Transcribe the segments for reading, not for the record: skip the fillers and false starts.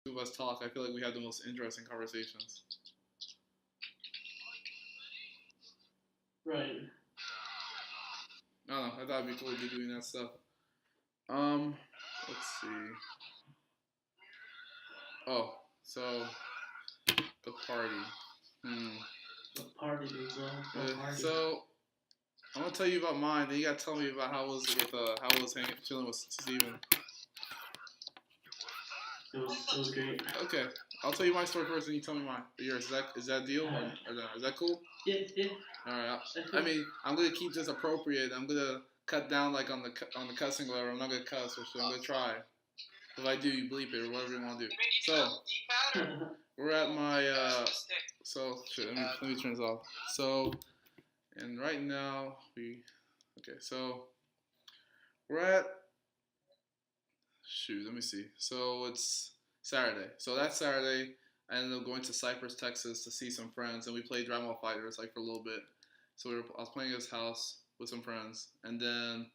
two of us talk, I feel like we have the most interesting conversations. Right. I don't know. I thought it'd be cool to be doing that stuff. Um, let's see. Oh, so the party. Hmm. The party is what party? So I'm gonna tell you about mine. Then you gotta tell me about how it was with how it was hanging, chilling with Steven. It was great. Okay, I'll tell you my story first, and you tell me mine. Yours is that deal or no? Is that cool? Yeah. All right. I mean, I'm gonna keep this appropriate. I'm gonna cut down like on the cussing level. I'm not gonna cuss or shit. I'm gonna try. If I do, you bleep it or whatever you want to do. So we're at my so shit. Let me turn this off. So and right now so we're at shoot. Let me see. So it's Saturday. So that Saturday, I ended up going to Cypress, Texas, to see some friends, and we played Dragon Ball Fighters like for a little bit. So I was playing at his house with some friends, and then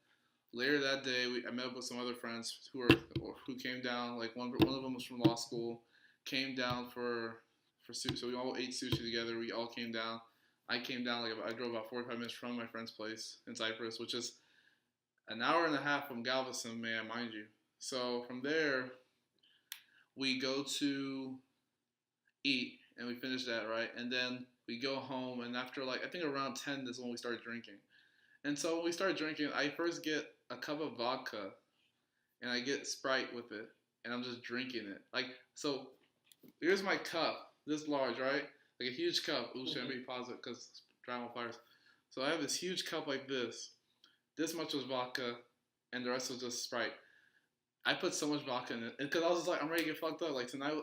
later that day, I met up with some other friends who came down. Like one of them was from law school, came down for sushi. So we all ate sushi together. We all came down. I came down I drove about 45 minutes from my friend's place in Cypress, which is an hour and a half from Galveston, may I mind you. So from there, we go to eat and we finish that, right, and then we go home, and after I think around 10 is when we started drinking. And so when we start drinking, I first get a cup of vodka and I get Sprite with it, and I'm just drinking it. So here's my cup, this large, right? Like a huge cup. Ooh, should I be positive because Dragon Fires. So I have this huge cup like this much was vodka, and the rest was just Sprite. I put so much vodka in it because I was just like, I'm ready to get fucked up. Like tonight,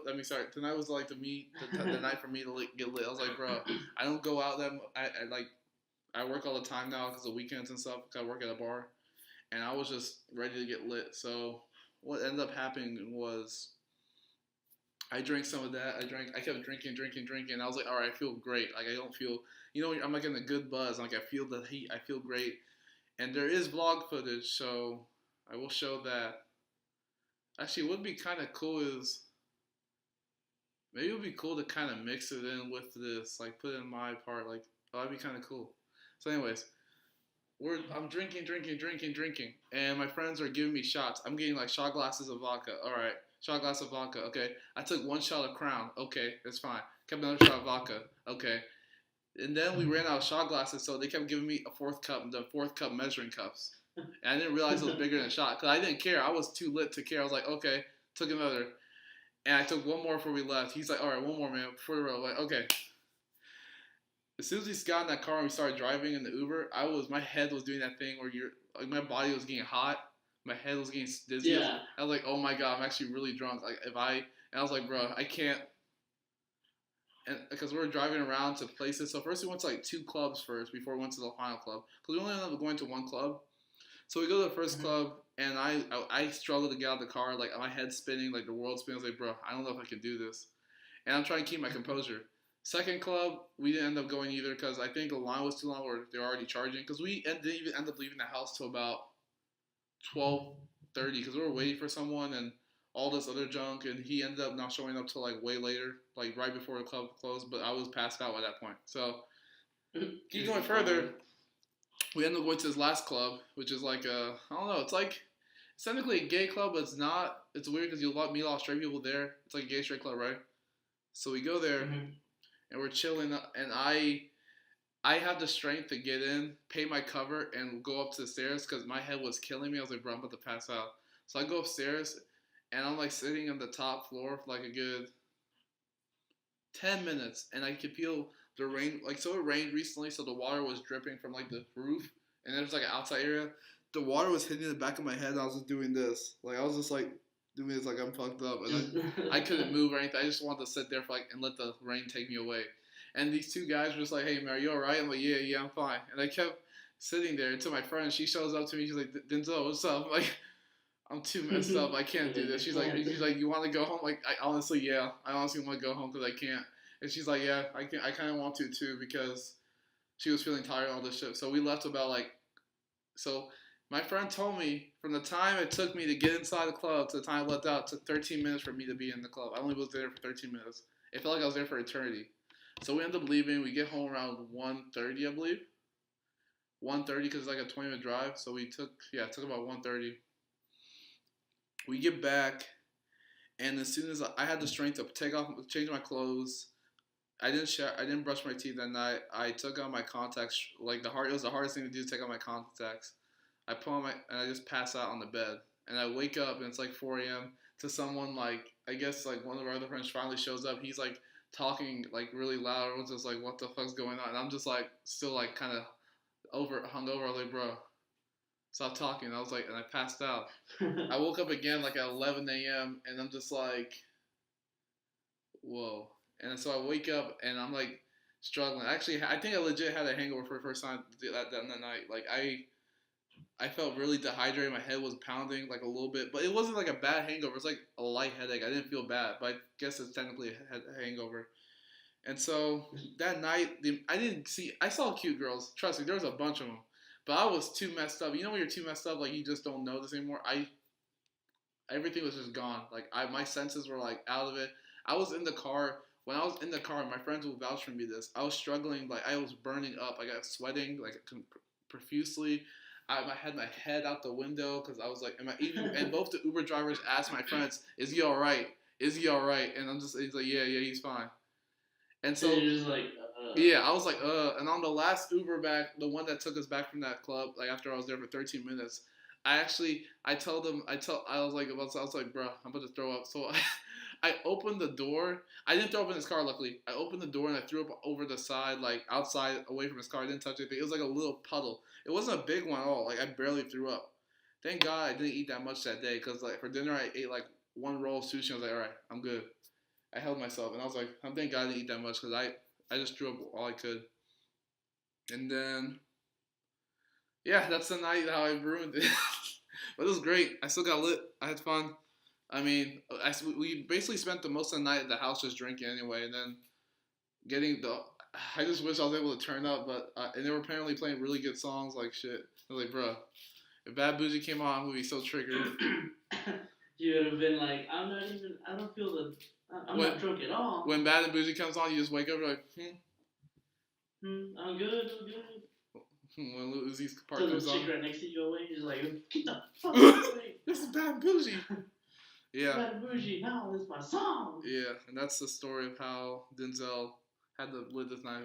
tonight was like the night for me to get lit. I was like, bro, I don't go out that. I work all the time now because of weekends and stuff. Cause I work at a bar, and I was just ready to get lit. So what ended up happening was I drank some of that. I kept drinking. And I was like, all right, I feel great. Like I don't feel, I'm like in a good buzz. Like I feel the heat. I feel great. And there is vlog footage, so I will show that. Actually, what would be kind of cool is maybe it would be cool to kind of mix it in with this, like put in my part. Like, oh, that'd be kind of cool. So, anyways, I'm drinking, and my friends are giving me shots. I'm getting like shot glasses of vodka. All right, shot glass of vodka. Okay, I took one shot of Crown. Okay, that's fine. Kept another shot of vodka. Okay, and then we ran out of shot glasses, so they kept giving me a fourth cup, the fourth cup measuring cups. And I didn't realize it was bigger than a shot because I didn't care. I was too lit to care. I was like, okay, took another, and I took one more before we left. He's like, all right, one more, man, before we roll. Like, okay. As soon as we got in that car and we started driving in the Uber, my head was doing that thing where my body was getting hot, my head was getting dizzy. Yeah. I was like, oh my god, I'm actually really drunk. And I was like, bro, I can't. And because we were driving around to places, so first we went to like two clubs first before we went to the final club. Because we only ended up going to one club. So we go to the 1st club, and I struggle to get out of the car, like my head's spinning, like the world's spinning. I was like, bro, I don't know if I can do this. And I'm trying to keep my composure. Second club, we didn't end up going either because I think the line was too long or they were already charging. Because we didn't even end up leaving the house till about 12:30 because we were waiting for someone and all this other junk. And he ended up not showing up till like way later, like right before the club closed. But I was passed out at that point. So keep going further. We ended up going to this last club, which is like I don't know. It's technically a gay club, but it's not. It's weird because you'll meet a lot of straight people there. It's like a gay straight club, right? So we go there. And we're chilling, and I have the strength to get in, pay my cover, and go up to the stairs because my head was killing me. I was like, bro, I'm about to pass out. So I go upstairs, and I'm like sitting on the top floor for like a good 10 minutes, and I could feel the rain. So it rained recently, so the water was dripping from like the roof, and there was like an outside area. The water was hitting the back of my head, and I was just doing this. Like I was just like doing this like I'm fucked up, and I couldn't move or anything. I just wanted to sit there for and let the rain take me away. And these two guys were just like, "Hey man, are you alright?" I'm like, "Yeah, I'm fine." And I kept sitting there until my friend, she shows up to me. She's like, "Denzel, what's up?" I'm like, I'm too messed up. I can't do this. She's like, "You want to go home?" Like, I honestly want to go home because I can't. And she's like, "Yeah, I can. I kind of want to too because she was feeling tired of all this shit." So we left about so My friend told me from the time it took me to get inside the club to the time I left out, it took 13 minutes for me to be in the club. I only was there for 13 minutes. It felt like I was there for eternity. So we end up leaving. We get home around 1:30, I believe. 1:30 because it's like a 20-minute drive. So it took about 1:30. We get back, and as soon as I had the strength to change my clothes, I didn't brush my teeth that night. I took out my contacts. It was the hardest thing to do to take out my contacts. I put on and I just pass out on the bed. And I wake up and it's like 4 a.m. to someone I guess like one of our other friends finally shows up. He's like talking like really loud. Everyone's just like, what the fuck's going on? And I'm just like still like kind of hungover. I was like, bro, stop talking. And I was like, and I passed out. I woke up again like at 11 a.m. and I'm just like, whoa. And so I wake up and I'm like struggling. Actually, I think I legit had a hangover for the first time that night. Like I felt really dehydrated. My head was pounding like a little bit, but it wasn't like a bad hangover. It was like a light headache. I didn't feel bad, but I guess it's technically a hangover. And so that night, I saw cute girls. Trust me, there was a bunch of them, but I was too messed up. You know when you're too messed up, like you just don't notice anymore. Everything was just gone. Like my senses were like out of it. I was in the car. When I was in the car, my friends will vouch for me this. I was struggling, like I was burning up. I got sweating like profusely. I had my head out the window because I was like, and both the Uber drivers asked my friends, "Is he all right? Is he all right?" And he's like, "Yeah, he's fine." And so you're just like, yeah, I was like, And on the last Uber back, the one that took us back from that club, like after I was there for 13 minutes, I told them, I was like, bro, I'm about to throw up. So I opened the door. I didn't throw up in his car, luckily. I opened the door and I threw up over the side, like outside, away from his car. I didn't touch anything. It was like a little puddle. It wasn't a big one at all. Like I barely threw up. Thank God I didn't eat that much that day because like for dinner I ate like one roll of sushi. I was like, all right, I'm good. I held myself and I was like, I'm thank God I didn't eat that much because I just threw up all I could. And then yeah, that's the night how I ruined it. But it was great. I still got lit. I had fun. I mean, we basically spent the most of the night at the house just drinking anyway, and then getting the. I just wish I was able to turn up, but and they were apparently playing really good songs like shit. I was like, bro, if Bad Bougie came on, I would be so triggered. You would have been like, I don't feel I'm not drunk at all. When Bad and Bougie comes on, you just wake up like, I'm good. When Lil Uzi's part so comes on. the chick right next to you away, you're like, get the fuck away. This is Bad Bougie. Yeah. Bad Bougie, now this is my song. Yeah, and that's the story of how Denzel had to live this night.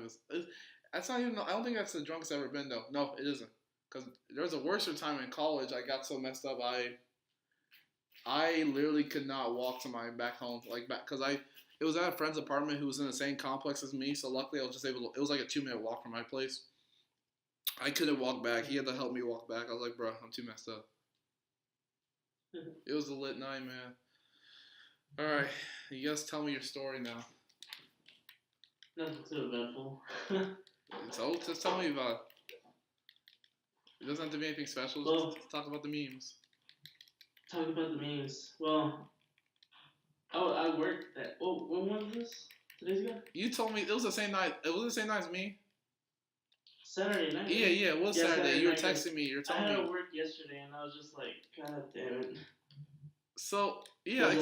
That's not even. I don't think that's the drunkest I've ever been though. No, it isn't. Because there was a worse time in college. I got so messed up. I literally could not walk to my back home because it was at a friend's apartment who was in the same complex as me. So luckily I was just able to. It was like a 2-minute walk from my place. I couldn't walk back. He had to help me walk back. I was like, bro, I'm too messed up. It was a lit night, man. All right, you guys tell me your story now. Nothing too eventful. So just tell me about it. It doesn't have to be anything special. Just talk about the memes. Talk about the memes. Well, I worked that. Oh, when was this? 2 days ago? You told me it was the same night. It was the same night as me. Saturday night. Yeah, it was Saturday. You were texting me. You were telling me. I had to work yesterday, and I was just like, God damn it. So yeah,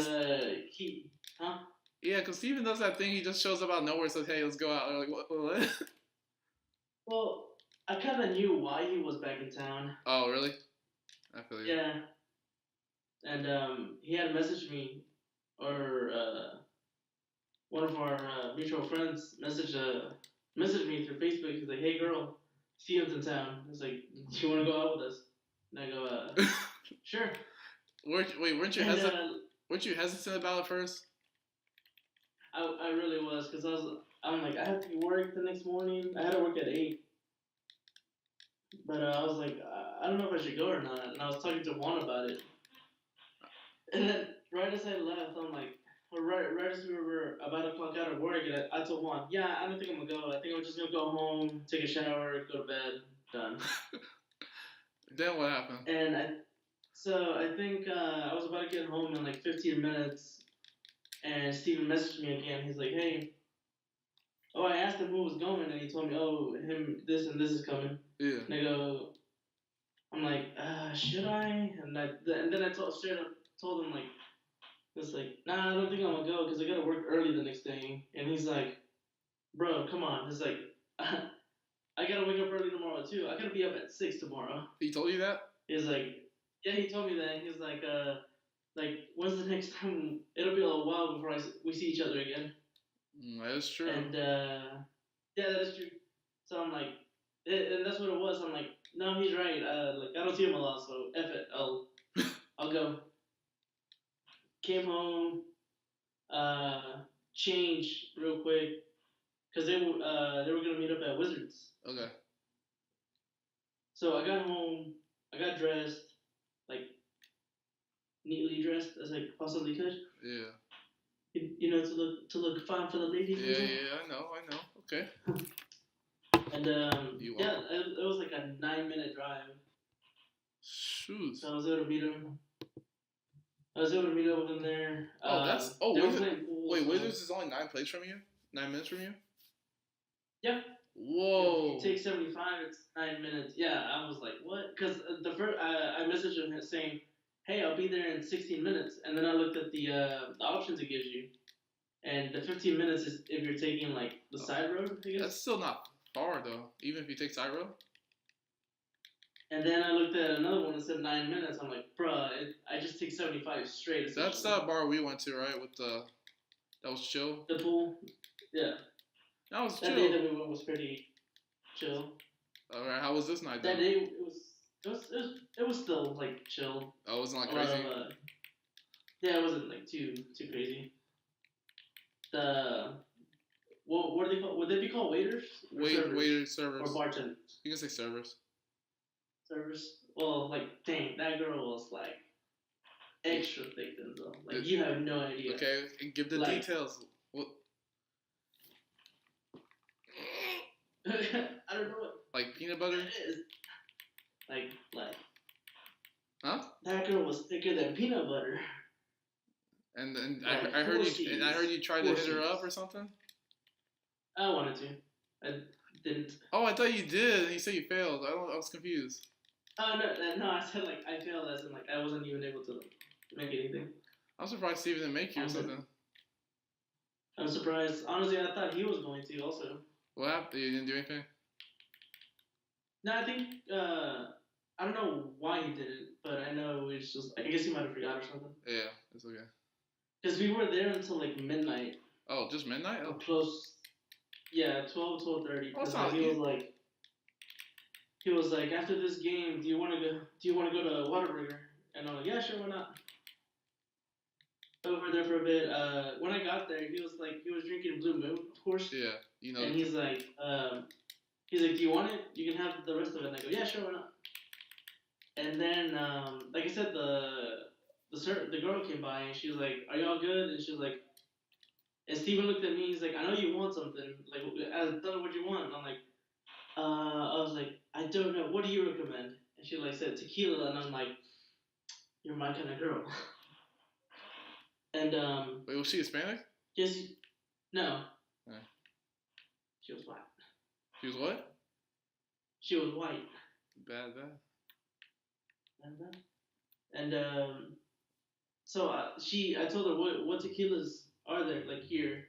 huh? Yeah, because Steven does that thing. He just shows up out of nowhere and says, "Hey, let's go out." They're like, what? Well, I kind of knew why he was back in town. Oh, really? I feel you. Yeah. And he had messaged me, or one of our mutual friends messaged me through Facebook. He's like, "Hey, girl, Steven's in town." He's like, "Do you want to go out with us?" And I go, "Sure." Weren't you hesitant about it first? I really was, because I'm like, I have to work the next morning. I had to work at 8. But I was like, I don't know if I should go or not. And I was talking to Juan about it. And then right as I left, I'm like, right as we were about to clock out of work, I told Juan, yeah, I don't think I'm going to go. I think I'm just going to go home, take a shower, go to bed, done. Then what happened? And I think I was about to get home in like 15 minutes. And Steven messaged me again. He's like, hey. Oh, I asked him who was going, and he told me, oh, this and this is coming. Yeah. And I go, I'm like, should I? And then I straight up told him like, it's like, nah, I don't think I'm gonna go because I gotta work early the next day. And he's like, bro, come on. He's like, I gotta wake up early tomorrow too. I gotta be up at 6 tomorrow. He told you that? He's like, yeah, he told me that. He's like, when's the next time? It'll be a while before we see each other again. That is true. And yeah, that is true. So I'm like, and that's what it was. I'm like, no, he's right. Like I don't see him a lot, so F it. I'll go. Came home, changed real quick, cause they were gonna meet up at Wizards. Okay. So I got home, I got dressed, like neatly dressed as I possibly could. Yeah. You know, to look fine for the ladies. Yeah, I know. Okay. And yeah, it was like a 9-minute drive. Shoot. So I was able to meet him. I was able to meet up with him there. Wait, Wizards is only 9 plays from you? 9 minutes from you? Yeah. Whoa. If you take 75, it's 9 minutes. Yeah, I was like, what? Because the first I messaged him saying, hey, I'll be there in 16 minutes, and then I looked at the options it gives you, and the 15 minutes is if you're taking like the side road. I guess. That's still not far though, even if you take side road. And then I looked at another one that said 9 minutes. I'm like, bruh, I just take 75 straight. That's that bar we went to, right? That was chill. The pool. Yeah. That was chill. That day that we went was pretty chill. Alright, how was this night? That day it was still like chill. Oh, it wasn't like crazy. Yeah, it wasn't like too crazy. What do they call? Would they be called waiters? Waiters, servers. Or bartenders. You can say servers. Servers. Well, like, dang, that girl was like extra thick than though. Like, you have no idea. Okay, give the details. What? I don't know what. Like peanut butter? It is. Like. Huh? That girl was thicker than peanut butter. And I heard you tried to hit her up or something. I wanted to. I didn't. Oh, I thought you did. You said you failed. I was confused. Oh no! I said like I failed as in like I wasn't even able to like make anything. I'm surprised Steven didn't make you or something. I'm surprised. Honestly, I thought he was going to also. What happened? You didn't do anything? No, I think I don't know why he didn't, but I know it's just I guess he might have forgot or something. Yeah, it's okay. Because we were there until like midnight. Oh, just midnight? Oh. Close. Yeah, 12:30. Oh, he was like, after this game, do you want to go to Whataburger? And I'm like, yeah, sure, why not? Over there for a bit. When I got there, he was drinking Blue Moon, of course. Yeah, you know. And he's like, do you want it? You can have the rest of it. And I go, yeah, sure, why not? And then, like I said, the girl came by and she was like, are y'all good? And she was like, and Steven looked at me. He's like, I know you want something. Like, tell me what you want. And I'm like, I was like, I don't know. What do you recommend? And she like said tequila, and I'm like, you're my kind of girl. And wait, was she Hispanic? Yes. No. Yeah. She was white. She was what? She was white. Bad. And so I told her what tequilas are there like here,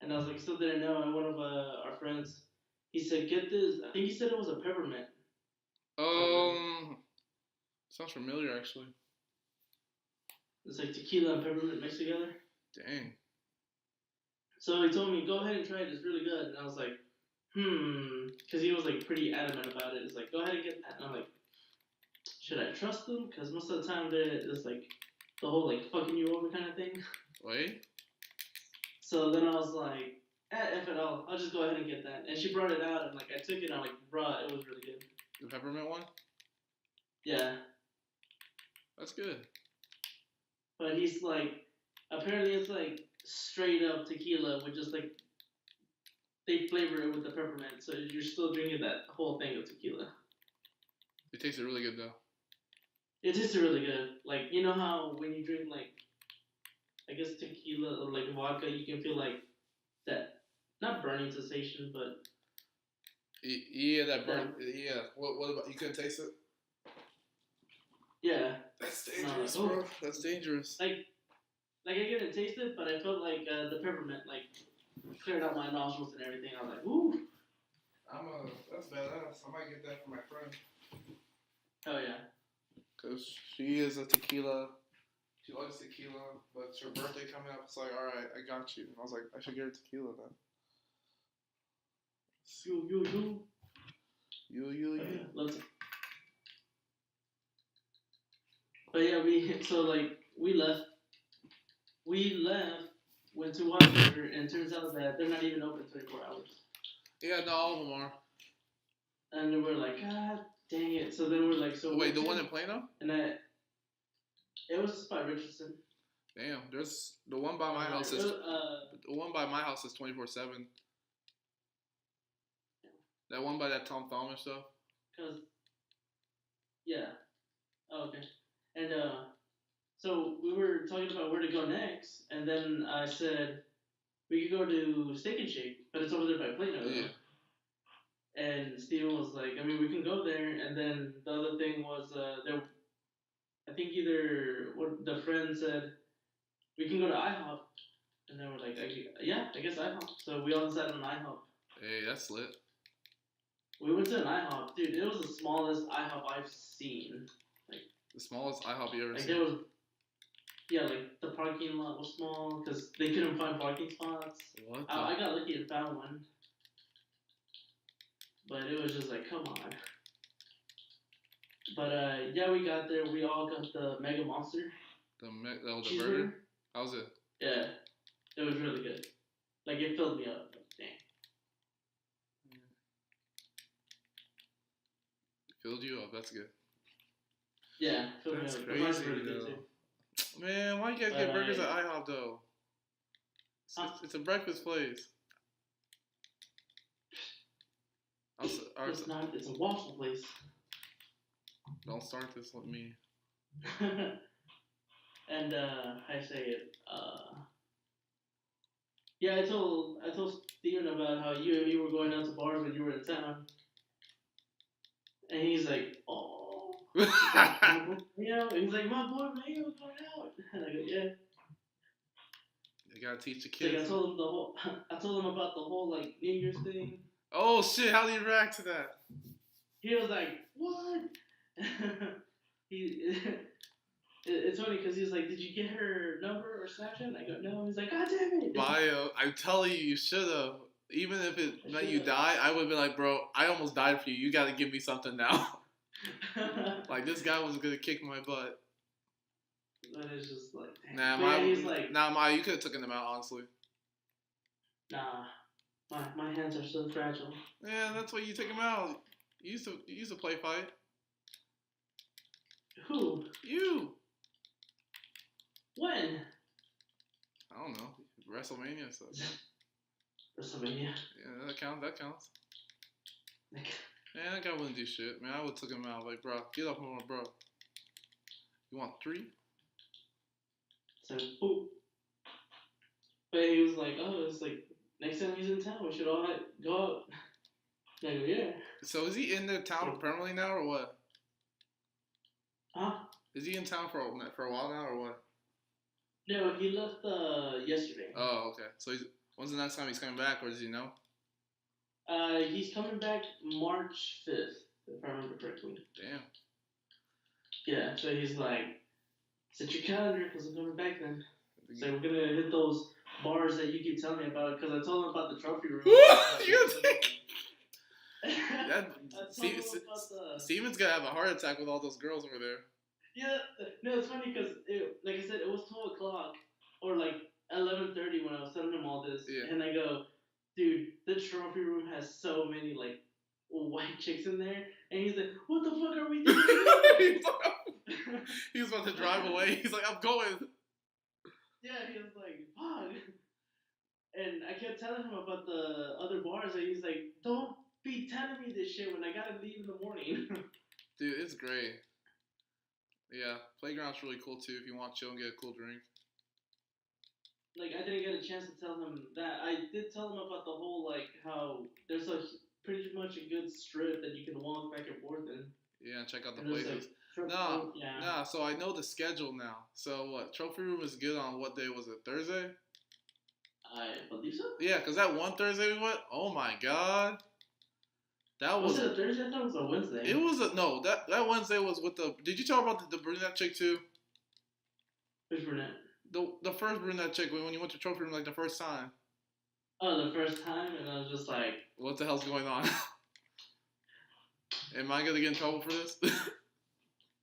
and I was like, still didn't know. And one of our friends, he said, get this. I think he said it was a peppermint. Sounds familiar actually. It's like tequila and peppermint mixed together. Dang. So he told me, go ahead and try it. It's really good. And I was like, because he was like pretty adamant about it. It's like, go ahead and get that. And I'm like, should I trust them? Because most of the time it's like the whole like fucking you over kind of thing. Wait. So then I was like, F it all. I'll just go ahead and get that. And she brought it out, and like I took it, and I'm like, bruh, it was really good. The peppermint one? Yeah. That's good. But he's like, apparently it's like straight up tequila with just like, they flavor it with the peppermint, so you're still drinking that whole thing of tequila. It tasted really good though. It tasted really good. Like, you know how when you drink like, I guess tequila or like vodka, you can feel like that, not burning sensation, but yeah, that burn. Yeah. What about you? Couldn't taste it? Yeah. That's And I was dangerous, like, bro. oh, That's dangerous. like I couldn't taste it, but I felt like the peppermint like cleared out my nostrils and everything. I was like, ooh. That's badass. I might get that for my friend. Oh yeah. Cause she is a tequila. She likes tequila, but it's her birthday coming up. It's like, all right, I got you. And I was like, I should get her tequila then. You. You. Oh, yeah. Let's. But yeah, we left. We left, went to Whataburger, and turns out that they're not even open 24 hours. Yeah, no, all of them are. And then we're like, God dang it. So then we're like, so wait, the one in Plano? And it was just by Richardson. Damn, there's the one by my house is the one by my house is 24/7. That one by that Tom Thalmer stuff. Cause yeah, oh, okay, and so we were talking about where to go next, and then I said we could go to Steak and Shake, but it's over there by Plano. Yeah. And Steven was like, I mean, we can go there, and then the other thing was there. I think either what the friend said we can go to IHOP, and then we're like, yeah, I guess IHOP. So we all decided on IHOP. Hey, that's lit. We went to an IHOP, dude. It was the smallest IHOP I've seen. Like the smallest IHOP you ever like seen. There was, yeah, like the parking lot was small because they couldn't find parking spots. What? I got lucky and found one, but it was just like, come on. But yeah, we got there. We all got the Mega Monster. The burger. How was it? Yeah, it was really good. Like it filled me up. Like, dang. Filled you up. That's good. Yeah, filled That's me up. crazy, Really good too. Man, why you guys get burgers at IHOP though? It's a breakfast place. It's not. It's a waffle place. Don't start this with me. And I say it. Yeah, I told Steven about how you were going out to bars when you were in town, and he's like, oh, yeah. He's like, my boy Mayo's going out, and I go, yeah. You gotta teach the kids. Like I told him about the whole like New Year's thing. Oh shit! How do you react to that? He was like, what? It's funny because he's like, did you get her number or Snapchat? And I go, no. He's like, God damn it. Bio, I'm telling you, you should have. Even if it meant you die, I would be like, bro, I almost died for you. You gotta give me something now. Like, this guy was gonna kick my butt. But it's just like, Maya, you could have taken him out, honestly. Nah, my hands are so fragile. Yeah, that's why you take him out. You used to play fight. Who? You. When? I don't know. WrestleMania stuff. WrestleMania. Yeah, that counts. Man, that guy wouldn't do shit. Man, I would took him out. Like, bro, get up on my bro. You want 3? So, boop. But he was like, oh, it's like, next time he's in town, we should all go out. And I go, yeah. So is he in the town permanently now, or what? Huh? Is he in town for a while now, or what? No, he left yesterday. Oh, okay. So when's the next time he's coming back, or does he know? He's coming back March 5th, if I remember correctly. Damn. Yeah, so he's like, set your calendar, because I'm coming back then. So we're going to hit those bars that you keep telling me about, because I told him about the trophy room. Steven's gonna have a heart attack with all those girls over there. Yeah, no, it's funny because, like I said, it was 12 o'clock, or like 11:30 when I was telling him all this, and I go, dude, the trophy room has so many, like, white chicks in there, and he's like, what the fuck are we doing? He was about to drive away, he's like, I'm going. Yeah, he was like, fuck. And I kept telling him about the other bars, and he's like, don't be telling me this shit when I gotta leave in the morning. Dude, it's great. Yeah, Playground's really cool too if you want to chill and get a cool drink. Like, I didn't get a chance to tell him that. I did tell him about the whole, like, how there's pretty much a good strip that you can walk back and forth in. Yeah, check out the And there's places. Nah, like yeah. nah. So I know the schedule now. So what? Trophy room is good on what day was it? Thursday? I believe so. Yeah, cause that one Thursday we went. Oh my god, that Was was. it a Thursday? I thought it was a It Wednesday. was a no. That Wednesday was with the. Did you talk about the brunette chick too? Which brunette? The first brunette chick when you went to trophy room like the first time. Oh, the first time, and I was just like, What the hell's going on? Am I gonna get in trouble for this? am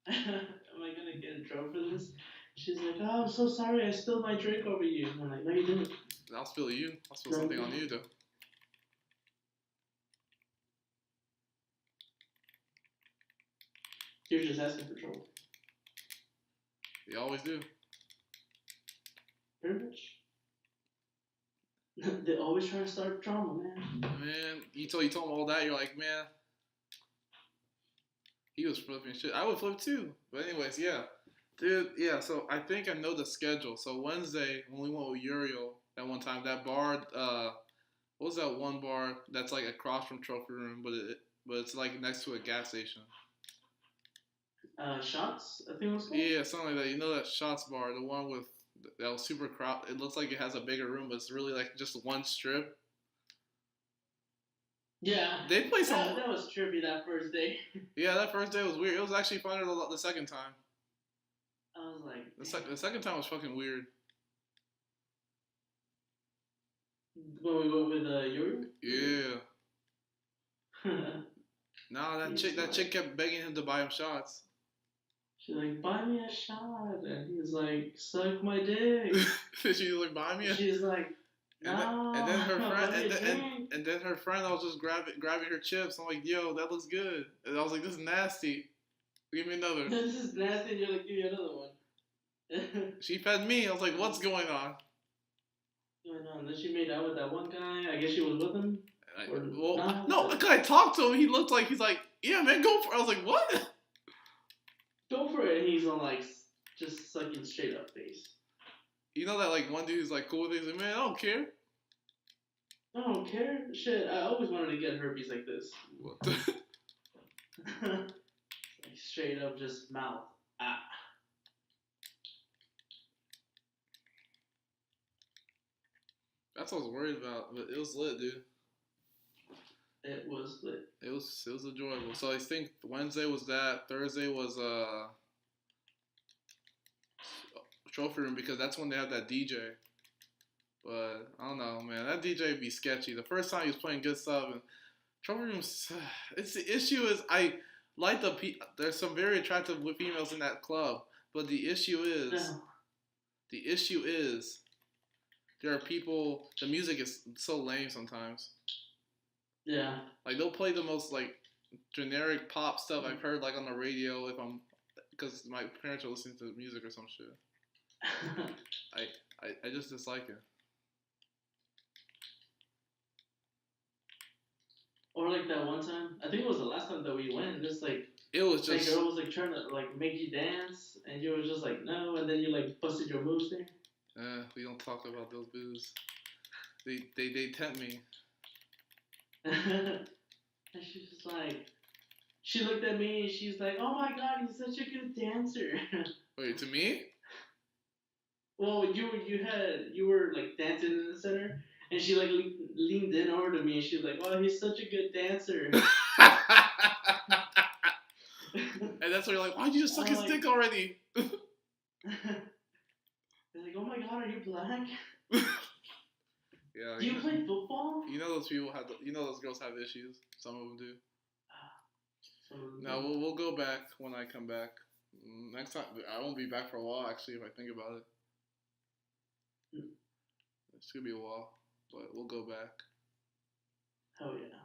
I gonna get in trouble for this? She's like, oh, I'm so sorry, I spilled my drink over you. And I'm like, no, you didn't. I'll spill you. I'll spill something on you though. You're just asking for trouble. You always do. Pretty much. They always try to start drama, man. Man, you told him all that. You're like, man, he was flipping shit. I would flip too. But anyways, yeah, dude, yeah. So I think I know the schedule. So Wednesday when we went with Uriel that one time, that bar, what was that one bar that's like across from Trophy Room, but it's like next to a gas station. Shots, I think it was called. Yeah, something like that. You know that Shots bar, the one with that was super crowded. It looks like it has a bigger room, but it's really like just one strip. Yeah. They play some. That was trippy that first day. Yeah, that first day was weird. It was actually funner the second time. I was like, The second time was fucking weird. when we went with Yuri? Yeah. Nah, that chick kept begging him to buy him shots. She's like, buy me a shot. And he's like, suck my dick. She's like, buy me a. She's like, no. And then her friend, buy me a drink. and then her friend, I was just grabbing her chips. I'm like, yo, that looks good. And I was like, this is nasty. Give me another. This is nasty. And you're like, give me another one. She fed me. I was like, what's going on? And then she made out with that one guy. I guess she was with him. No, because I talked to him. He looked like he's like, yeah, man, go for it. I was like, what? Go for it. And he's on like just sucking straight up face. You know that like one dude who's like cool with it. He's like, man, I don't care. I don't care. Shit, I always wanted to get herpes like this. What the? Like straight up just mouth. Ah. That's what I was worried about, but it was lit, dude. It was lit. It was enjoyable. So I think Wednesday was that. Thursday was trophy room because that's when they have that DJ. But I don't know, man. That DJ be sketchy. The first time he was playing good stuff, and trophy rooms. It's the issue is I like there's some very attractive females in that club, but the issue is there are people. The music is so lame sometimes. Yeah. Like they'll play the most like generic pop stuff I've heard like on the radio because my parents are listening to music or some shit. I just dislike it. Or like that one time, I think it was the last time that we went. Just like it was just that girl was like trying to like make you dance, and you were just like no, and then you like busted your moves there. We don't talk about those booze. They tempt me. And she's just like, she looked at me and she's like, oh my god, he's such a good dancer. Wait, to me? Well, you were like dancing in the center, and she like leaned in over to me and she was like, oh, he's such a good dancer. And that's why you're like, why'd you just suck his dick already? They're like, oh my god, are you black? Yeah. Do you play football? You know those people those girls have issues. Some of them do. No, we'll go back when I come back. Next time, I won't be back for a while. Actually, if I think about it, it's gonna be a while, but we'll go back. Hell yeah.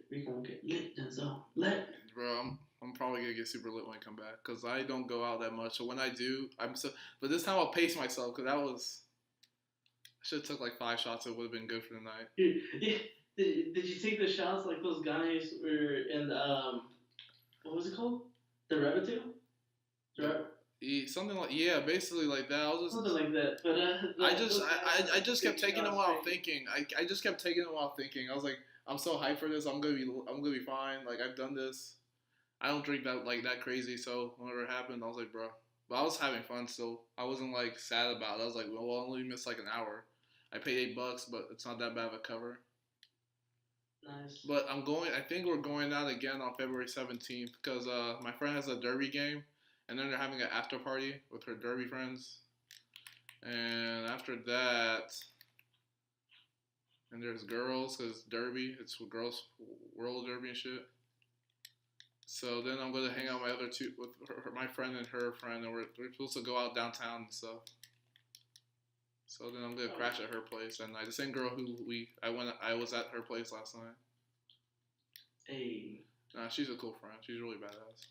We gonna get lit, Denzel. Lit. Bro, I'm probably gonna get super lit when I come back because I don't go out that much. So when I do, but this time I'll pace myself because I should have took like 5 shots. It would have been good for the night. Did you take the shots like those guys were in what was it called? The rabbit tail? Something like basically like that. Something like that. But I just kept taking them while thinking. I just kept taking them while thinking. I was like, I'm so hyped for this. I'm gonna be fine. Like I've done this. I don't drink that crazy. So whenever it happened, I was like, bro. But I was having fun still. I wasn't like sad about it. I was like, well, I only missed like an hour. I paid $8, but it's not that bad of a cover. Nice. But I'm going. I think we're going out again on February 17th because my friend has a derby game, and then they're having an after party with her derby friends. And after that, and there's girls because derby. It's girls world derby and shit. So then I'm gonna hang out with my other two with my friend and her friend, and we're supposed to go out downtown and stuff. So then I'm gonna crash at her place that night. The same girl who I was at her place last night. Hey. Nah, she's a cool friend. She's really badass.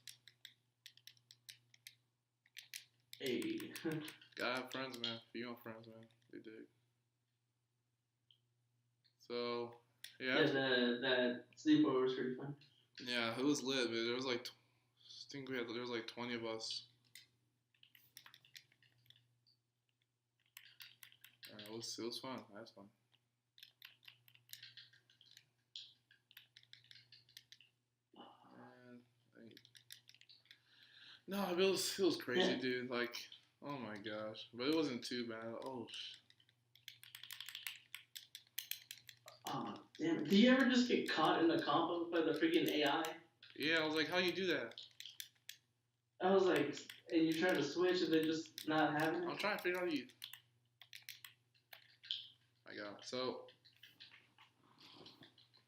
Hey. Gotta have friends, man. Female friends, man. They dig. So Yeah, that sleepover was pretty fun. Yeah, it was lit, but there was like, I think there was like 20 of us. It was fun. That's fun. No, it was crazy, dude. Like, oh my gosh, but it wasn't too bad. Oh. Oh, damn. Do you ever just get caught in the combo by the freaking AI? Yeah, I was like, how you do that? I was like, and you try to switch and they're just not having it? I'm trying to figure out you. I got it. So.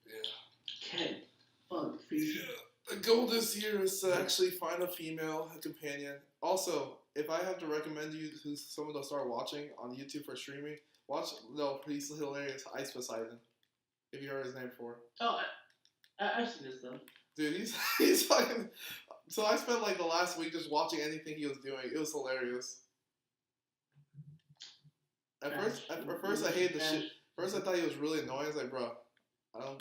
Yeah. Okay. Fuck, yeah. The goal this year is to actually find a female companion. Also, if I have to recommend you to someone to start watching on YouTube for streaming, watch he's hilarious Ice Poseidon. If you heard his name before. Oh, I've seen this stuff. Dude, he's fucking. So I spent like the last week just watching anything he was doing. It was hilarious. At first I hated the shit. First I thought he was really annoying. I was like, bro, I don't.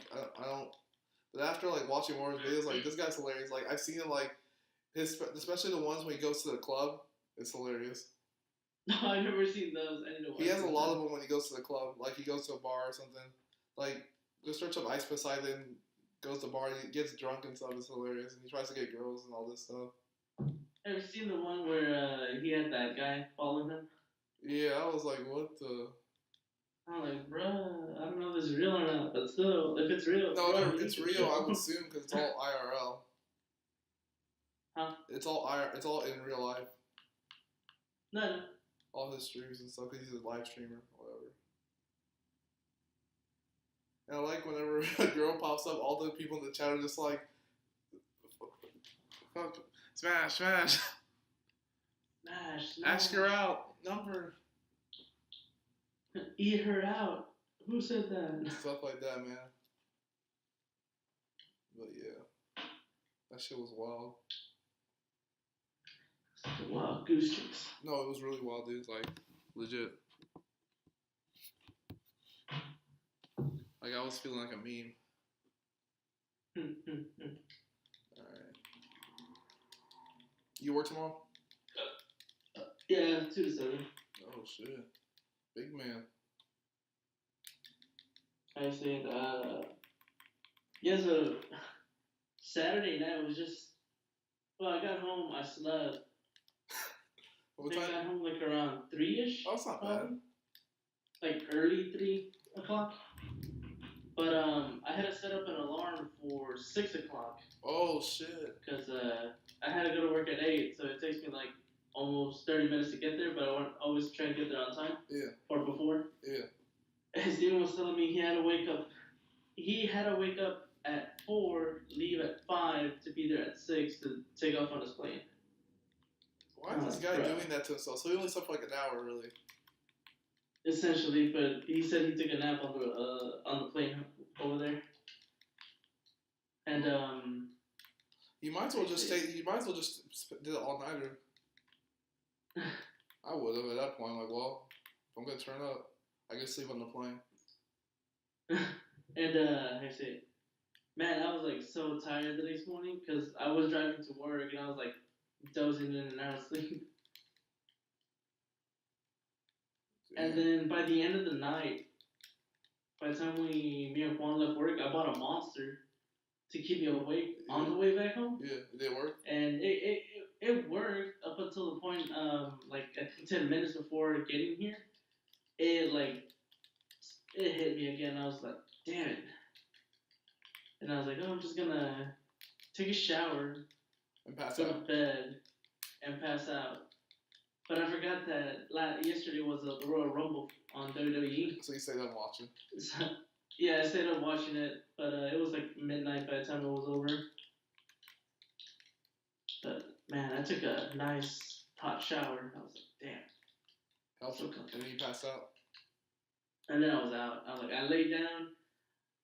But after like watching more of his videos, like this guy's hilarious. Like I've seen him like especially the ones when he goes to the club. It's hilarious. No, I've never seen those. I need to watch. He has a lot of them when he goes to the club. Like he goes to a bar or something. Like just search up Ice Poseidon, goes to the bar, he gets drunk and stuff. It's hilarious, and he tries to get girls and all this stuff. Have you seen the one where he had that guy following him? Yeah, I was like, what the. I'm like, bruh, I don't know if it's real or not, but still, if it's real. No, it's real, I would assume, because it's all IRL. Huh? It's all in real life. No. All his streams and stuff, because he's a live streamer, or whatever. And I like whenever a girl pops up, all the people in the chat are just like, fuck, smash. Smash. Ask her out, number. Eat her out. Who said that? Stuff like that, man. But yeah, that shit was wild. Wild goose chase. No, it was really wild, dude. Like, legit. Like, I was feeling like a meme. Alright. You work tomorrow? Yeah, 2 to 7. Oh, shit. Big man. I said, yeah, so Saturday night was just, well, I got home, I slept. What I time? got home like around 3-ish. Oh, that's not bad. Like early 3 o'clock. But I had to set up an alarm for 6 o'clock. Oh, shit. Because I had to go to work at 8, so it takes me like almost 30 minutes to get there, but I want always try to get there on time. Yeah. Or before. Yeah. And Steven was telling me he had to wake up at 4, leave at 5 to be there at 6 to take off on his plane. Why is this guy doing that to himself? So he only slept for like an hour, really. Essentially, but he said he took a nap on the plane over there. And You might as well just did it all nighter. I would have at that point. Like, well, if I'm gonna turn up, I can sleep on the plane. And I say, man, I was like so tired the next morning because I was driving to work and I was like dozing in and out of sleep. Yeah. And then by the end of the night, by the time me and Juan left work, I bought a Monster to keep me awake on the way back home. Yeah, did it work? And it worked up until the point, like I think 10 minutes before getting here, it like it hit me again. I was like, damn it. And I was like, oh, I'm just gonna take a shower, And pass go to out. bed, and pass out. But I forgot that yesterday was the Royal Rumble on WWE. So you stayed up watching. So, yeah, I stayed up watching it, but it was like midnight by the time it was over. But man, I took a nice hot shower. I was like, damn. Helped So you. comfortable. And then you passed out. And then I was out. I was like, I laid down.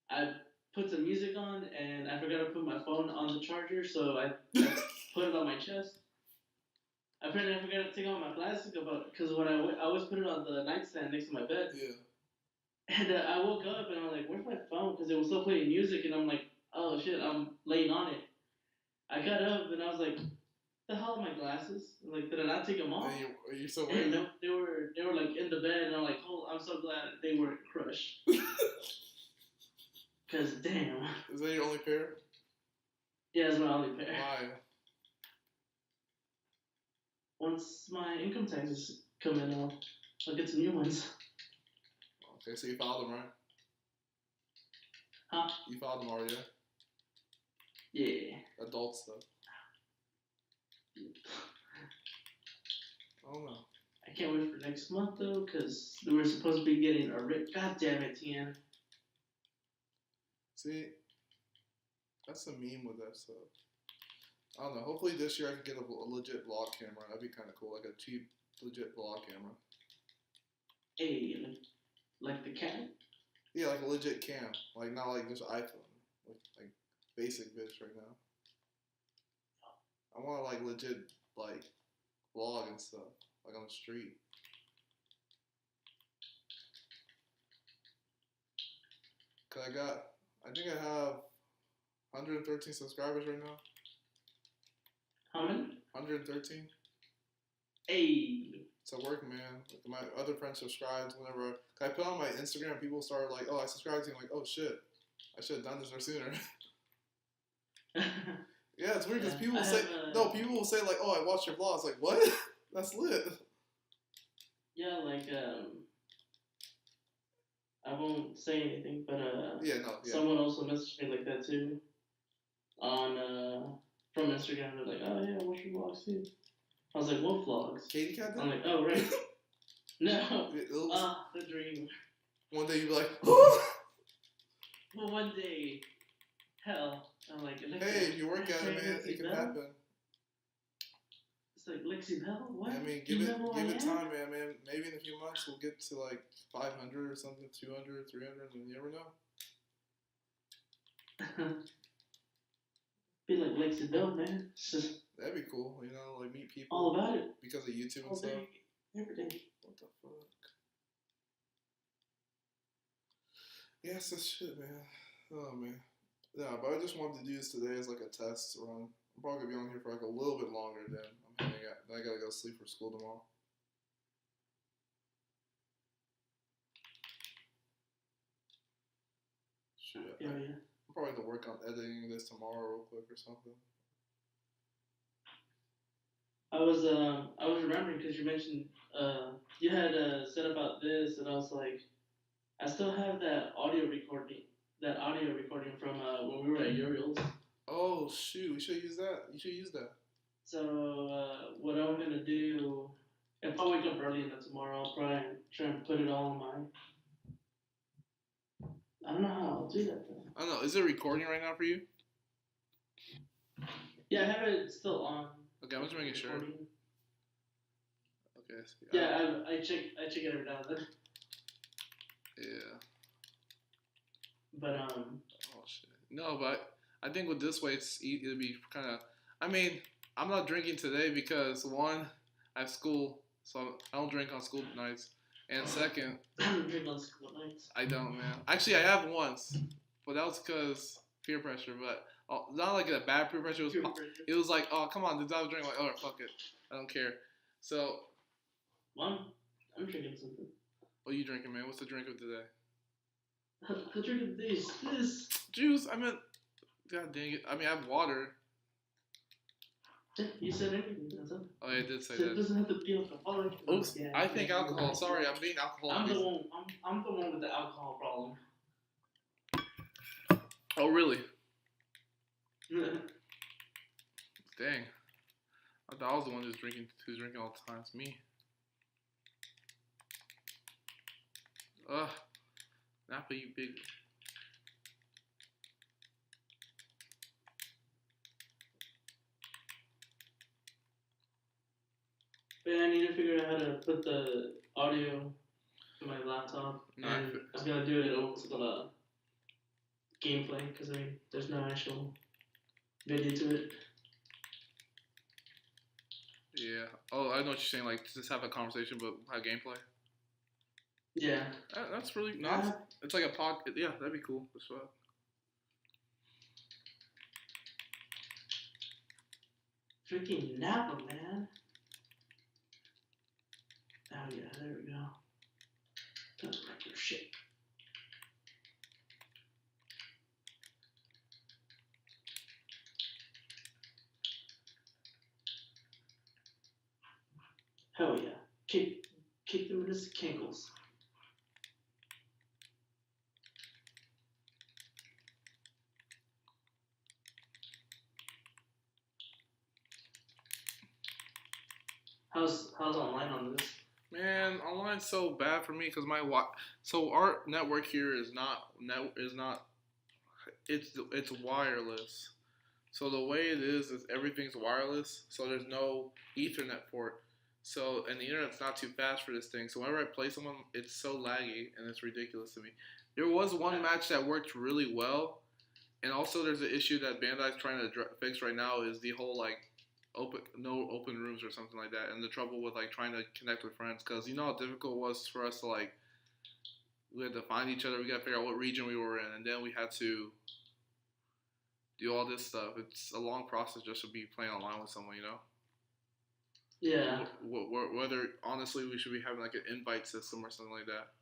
I put some music on, and I forgot to put my phone on the charger, so I put it on my chest. Apparently, I forgot to take off my glasses because when I always put it on the nightstand next to my bed. Yeah. And I woke up and I'm like, where's my phone? Because it was still playing music, and I'm like, oh shit, I'm laying on it. I got up and I was like, the hell are my glasses? Like, did I not take them off? And are you still And wearing they were like in the bed, and I'm like, oh, I'm so glad they weren't crushed. Cause damn. Is that your only pair? Yeah, it's my only pair. Why? Once my income taxes come in, I'll get some new ones. Okay, so you filed them, right? Huh? You filed them already, yeah? Yeah. Adult stuff. I don't know. I can't wait for next month though, cause we're supposed to be getting a rip. God damn it, Tien. See, that's a meme with that stuff. I don't know. Hopefully this year I can get a legit vlog camera. That'd be kind of cool, like a cheap, legit vlog camera. Hey, like the cat? Yeah, like a legit cam, like not like just iPhone, like basic bitch right now. I want to like legit like vlog and stuff, like on the street. Cause I think I have 113 subscribers right now. How many? 113. Hey. It's at work, man. Like my other friends subscribed whenever I put on my Instagram. People started like, "Oh, I subscribed to you." I'm like, "Oh shit, I should have done this sooner." Yeah, it's weird because Yeah, people I say have, people will say like, "Oh, I watched your vlogs." Like, what? That's lit. Yeah, like I won't say anything, but Yeah, no, yeah. someone also messaged me like that too. On from Instagram, they're like, "Oh yeah, I watch your vlogs too." I was like, "What vlogs?" Katie Cat did? I'm like, "Oh right." No. Was, The dream. one day you'd be like, Well, one day, hell, I'm like, "Hey, if you work at it, man, it can happen." It's like, Lexi Bell? What? I mean, give it time, man. Maybe in a few months we'll get to like 500 or something, 200, 300, and you never know. Be like Lexi Bell, man. It's just That'd be cool, like meet people. all about it. Because of YouTube and All stuff. day, every day. What the fuck? Yeah, it's this shit, man. Oh, man. Yeah, but I just wanted to do this today as like a test run. I'm probably gonna be on here for like a little bit longer then. Then I gotta go sleep for school tomorrow. Shit. Yeah. I'm probably gonna work on editing this tomorrow real quick or something. I was remembering because you mentioned you had said about this, and I was like, I still have that audio recording from when we were at Uriel's. Oh shoot, we should use that. You should use that. So what I'm gonna do, if I wake up early enough tomorrow, I'll probably try and put it all on mine. I don't know how I'll do that though. I don't know. Is it recording right now for you? Yeah, I have it still on. Okay, I'm just making sure. Recording. Okay. Yeah, I check it every now and then. Yeah. But Oh shit. No, but I think with this way, it'll be kind of. I mean, I'm not drinking today because one, I have school, so I don't drink on school nights, and second, I don't drink on school nights. I don't, man. Actually, I have once, but that was because peer pressure. But not like a bad peer pressure. It was like, oh come on, did I drink? Like, oh fuck it, I don't care. So. Well, I'm drinking something. What are you drinking, man? What's the drink of today? I'm drinking this. Juice. I meant. God dang it. I mean, I have water. You said anything, that's it. Oh, yeah, I did say So it that. doesn't have to be alcoholic. Oops. Yeah, I think yeah, alcohol. yeah. Sorry, I'm being alcoholic. I'm the one. I'm the one with the alcohol problem. Oh, really? Dang. I thought I was the one who's drinking all the time. It's me. Ugh. Napa, you big. But yeah, I need to figure out how to put the audio to my laptop. No, and I was gonna do it over the gameplay because I mean, there's no actual video to it. Yeah. Oh, I know what you're saying. Like, just have a conversation, but have gameplay. Yeah. That's really nice. It's like a pod. Yeah, that'd be cool. That's what. Freaking Napa, man. Oh yeah, there we go. That's regular shit. Hell yeah. Kick them in the kinkles. How's online on this? Man, online's so bad for me because so our network here is not it's wireless. So the way it is everything's wireless. So there's no Ethernet port. So and the internet's not too fast for this thing. So whenever I play someone, it's so laggy and it's ridiculous to me. There was one match that worked really well, and also there's an issue that Bandai's trying to fix right now is the whole like no open rooms or something like that, and the trouble with like trying to connect with friends because you know how difficult it was for us to like we had to find each other, we got to figure out what region we were in, and then we had to do all this stuff. It's a long process just to be playing online with someone, you know. Yeah. Whether honestly we should be having like an invite system or something like that.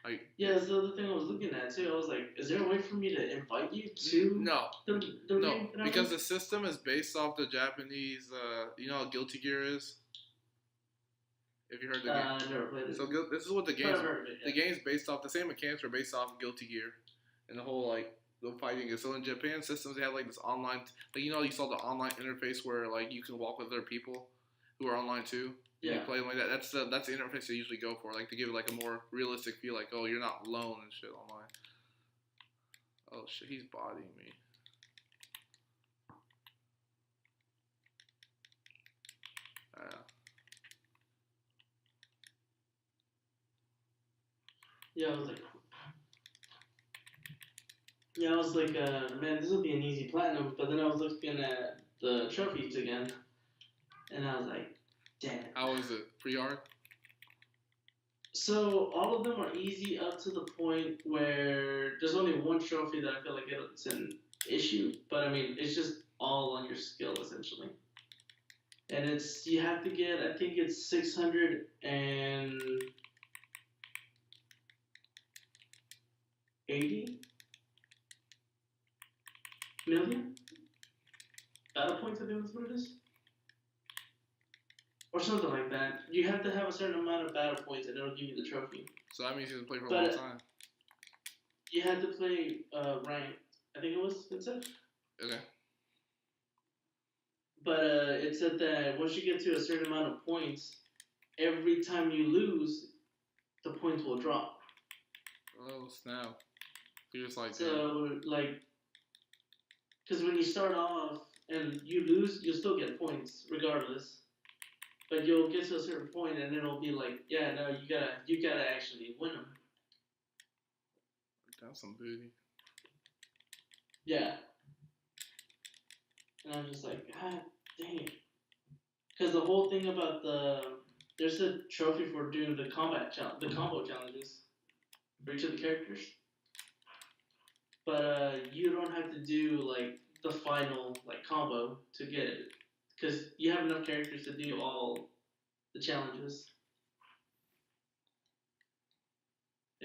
Like yeah, that's the other thing I was looking at too. I was like, is there a way for me to invite you to no the because the system is based off the Japanese. You know how Guilty Gear is. If you heard the game, I never played it. So this is what the game's the game's based off. The same mechanics are based off of Guilty Gear, and the whole like the fighting is. So in Japan systems, they have like this online, like you know, you saw the online interface where like you can walk with other people who are online too. Yeah. You play like that. That's the interface they usually go for, like to give it like a more realistic feel, like oh you're not alone and shit online. Oh shit, he's bodying me. Yeah, I was like, man, this would be an easy platinum. But then I was looking at the trophies again, and I was like, damn it. How is it? Pretty hard? So all of them are easy up to the point where there's only one trophy that I feel like it's an issue. But I mean, it's just all on your skill essentially. And you have to get, I think it's 680 million battle points. I think that's what it is, or something like that. You have to have a certain amount of battle points, and it'll give you the trophy. So that means you have to play for a long time. You had to play ranked. I think it was. It said. Okay. But it said that once you get to a certain amount of points, every time you lose, the points will drop. Oh snap! You're just like so like, because when you start off and you lose, you'll still get points regardless. But you'll get to a certain point, and it'll be like, yeah, no, you gotta actually win them. That's some booty. Yeah. And I'm just like, God dang it. Because the whole thing about there's a trophy for doing the combo challenges for each of the characters. But you don't have to do like the final like combo to get it, because you have enough characters to do all the challenges.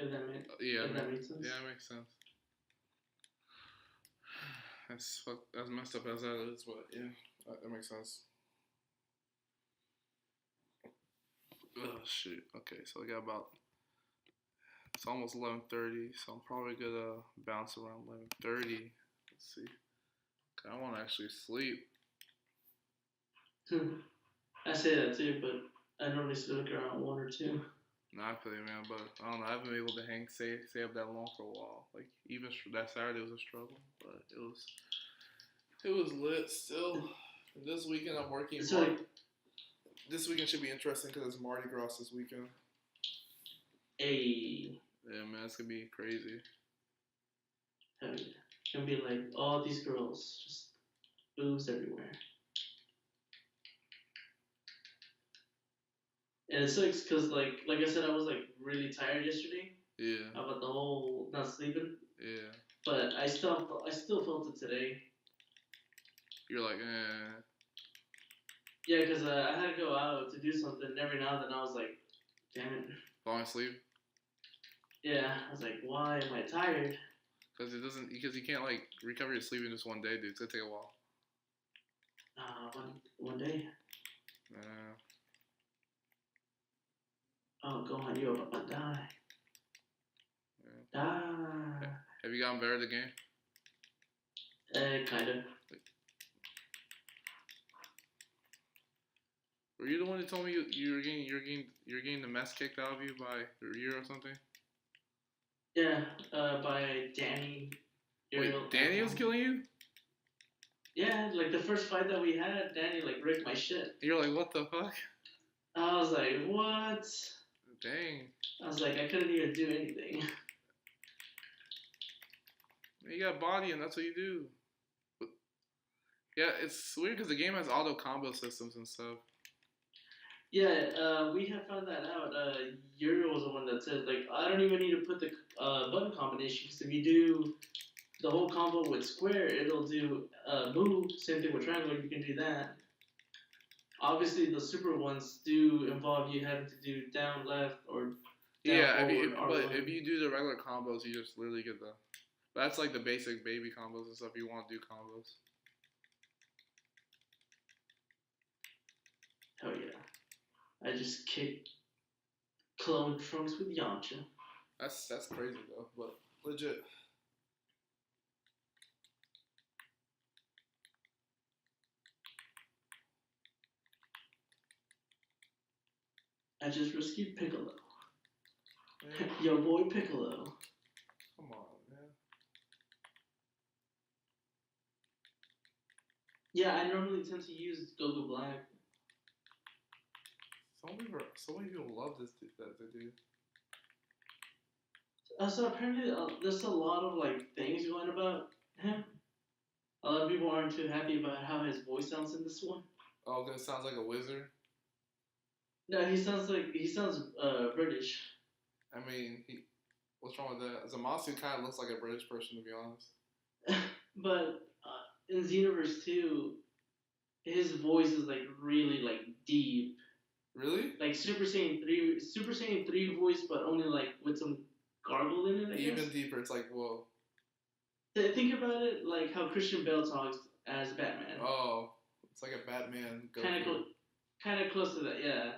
If that made Yeah, if that makes sense. yeah, it makes sense. As messed up as that is, but yeah, that makes sense. Oh shoot. Okay, so we got about it's almost 11:30, so I'm probably gonna bounce around 11:30. Let's see. I want to actually sleep. I say that too, but I normally sleep around 1 or 2. No, I feel you, man, but I don't know. I haven't been able to stay up that long for a while. Like even that Saturday was a struggle, but it was lit still. This weekend I'm working. This weekend should be interesting because it's Mardi Gras this weekend. Hey. Yeah, man, it's gonna be crazy. Hell yeah. It's gonna be like all these girls, just boobs everywhere. And it sucks because like I said, I was like really tired yesterday. Yeah. About the whole not sleeping. Yeah. But I still felt it today. You're like, eh. Yeah, because I had to go out to do something. And every now and then I was like, damn it. Falling asleep. Yeah, I was like, why am I tired? Because you can't like recover your sleep in just one day, dude. It's gonna take a while. One day. Yeah. Oh, go on, you're about to die. Yeah. Die. Have you gotten better at the game? Kinda. Were you the one who told me you're getting the mess kicked out of you by Ryu or something? Yeah, by Danny. Wait, Danny was killing you? Yeah, like the first fight that we had, Danny like ripped my shit. You're like, what the fuck? I was like, what? Dang. I was like, I couldn't even do anything. You got body and that's what you do. But, yeah, it's weird because the game has auto combo systems and stuff. Yeah, we have found that out. Yuri was the one that said, like, I don't even need to put the button combination because if you do the whole combo with square, it'll do move. Same thing with triangle, you can do that. Obviously, the super ones do involve you having to do down, left, or down, forward, if you do the regular combos, you just literally get the. That's like the basic baby combos and stuff. You want to do combos. Hell yeah! I just kicked Clone Trunks with Yamcha. That's crazy though, but legit. I just rescued Piccolo. Yo, boy Piccolo. Come on, man. Yeah, I normally tend to use Goku Black. So many people love this that they do. So apparently, there's a lot of like things going about him. A lot of people aren't too happy about how his voice sounds in this one. Oh, because it sounds like a wizard. No, he sounds British. I mean, what's wrong with that? Zamasu kind of looks like a British person, to be honest. But in Xenoverse 2, his voice is like really like deep. Really? Like Super Saiyan 3 voice, but only like with some gargle in it. I Even guess. deeper. It's like whoa. Think about it like how Christian Bale talks as Batman. Oh, it's like a Batman. Kind of close to that, yeah.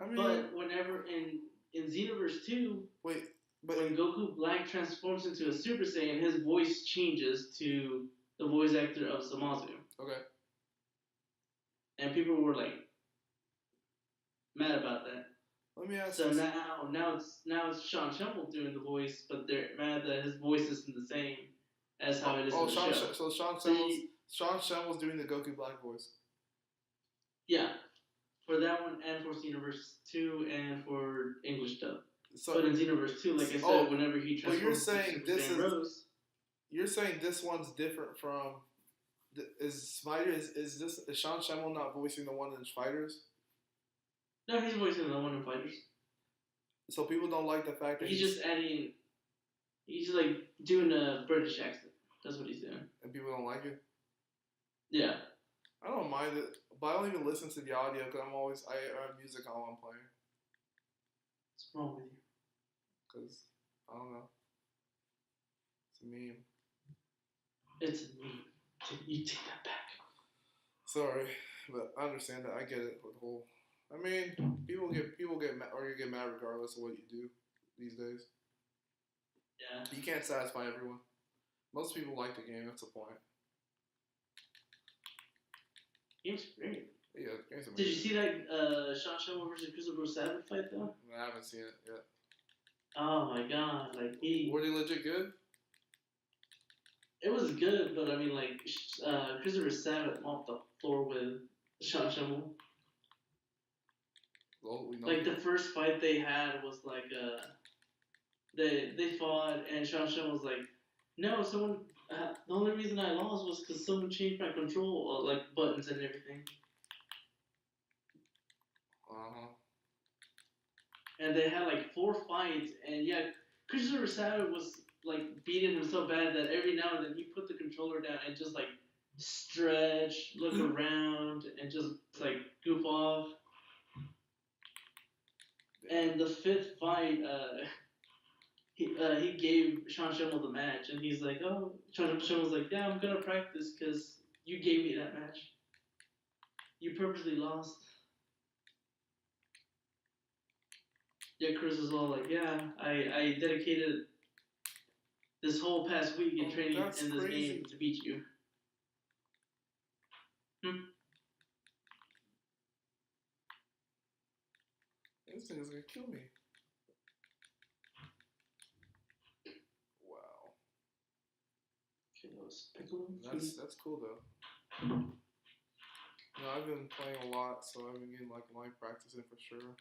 I mean, but whenever in Xenoverse 2, when Goku Black transforms into a Super Saiyan, his voice changes to the voice actor of Zamasu. Okay. And people were like mad about that. Let me ask. So now it's Sean Schimmel doing the voice, but they're mad that his voice isn't the same as how it is in the show. So Sean Schimmel's doing the Goku Black voice. Yeah, for that one and for Xenoverse 2 and for English dub. So, but in Xenoverse 2, like I said, whenever he transforms, you're saying this is Rose. You're saying this one's different from. Is Sean Schimmel not voicing the one in Fighters? No, he's voicing the one in Fighters. So people don't like the fact that he's just adding. He's like doing a British accent. That's what he's doing. And people don't like it. Yeah. I don't mind it, but I don't even listen to the audio because I have music on while I'm playing. What's wrong with you? Because I don't know. It's a meme. It's me. You take that back. Sorry, but I understand that. I get it. The whole. I mean, people get mad or you get mad regardless of what you do these days. Yeah. You can't satisfy everyone. Most people like the game. That's the point. Game's great. Yeah, the game's Did you amazing. see that Sean Shelby versus Christopher Savage fight though? I haven't seen it yet. Oh my god, like Were they legit good? it was good, but I mean like Christopher Savage mopped the floor with Sean Shelby. Well, we know. Like the first fight they had was like they fought and Sean Shelby was like, no, someone. The only reason I lost was because someone changed my control like buttons and everything. And they had like 4 fights, and yeah, Christopher Savage was like beating him so bad that every now and then he put the controller down and just like stretch, look around, and just like goof off. And the 5th fight, he gave Sean Schimmel the match, and he's like, oh, Sean Schimmel's like, yeah, I'm gonna practice because you gave me that match. You purposely lost. Yeah, Chris is all like, yeah, I dedicated this whole past week in training in this crazy. game to beat you. This thing is gonna kill me. Wow. That's cool though. You know, I've been playing a lot, so I've been getting like my practice in for sure.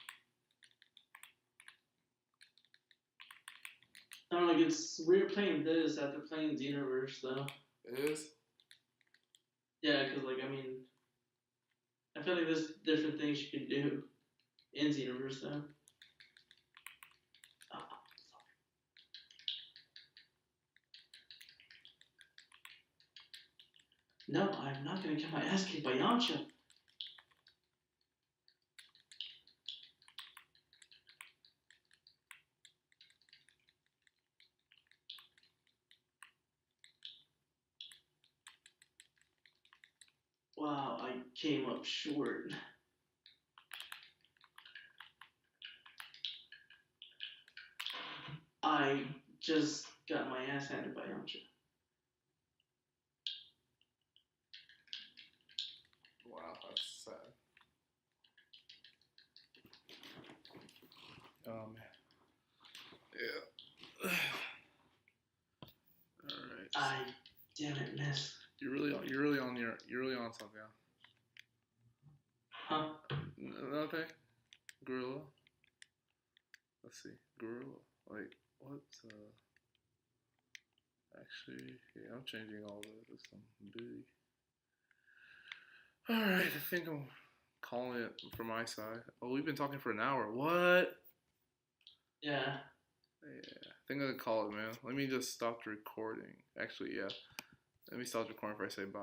I don't know, like it's weird playing this after playing Xenoverse though. It is? Yeah, because like I mean, I feel like there's different things you can do in Xenoverse though. No, I'm not gonna get my ass kicked by Yamcha. Wow, I came up short. I just got my ass handed by Yamcha. Wow, that's sad. Yeah. Alright. Damn it, miss. You're really on something. Huh? Nothing? Gorilla? Let's see. Gorilla. Like, what's actually, yeah, I'm changing all this to some booty. Alright, I think I'm calling it from my side. Oh, we've been talking for an hour. What? Yeah. Yeah, I think I'm gonna call it, man. Let me just stop the recording. Actually, yeah. Let me stop the recording before I say bye.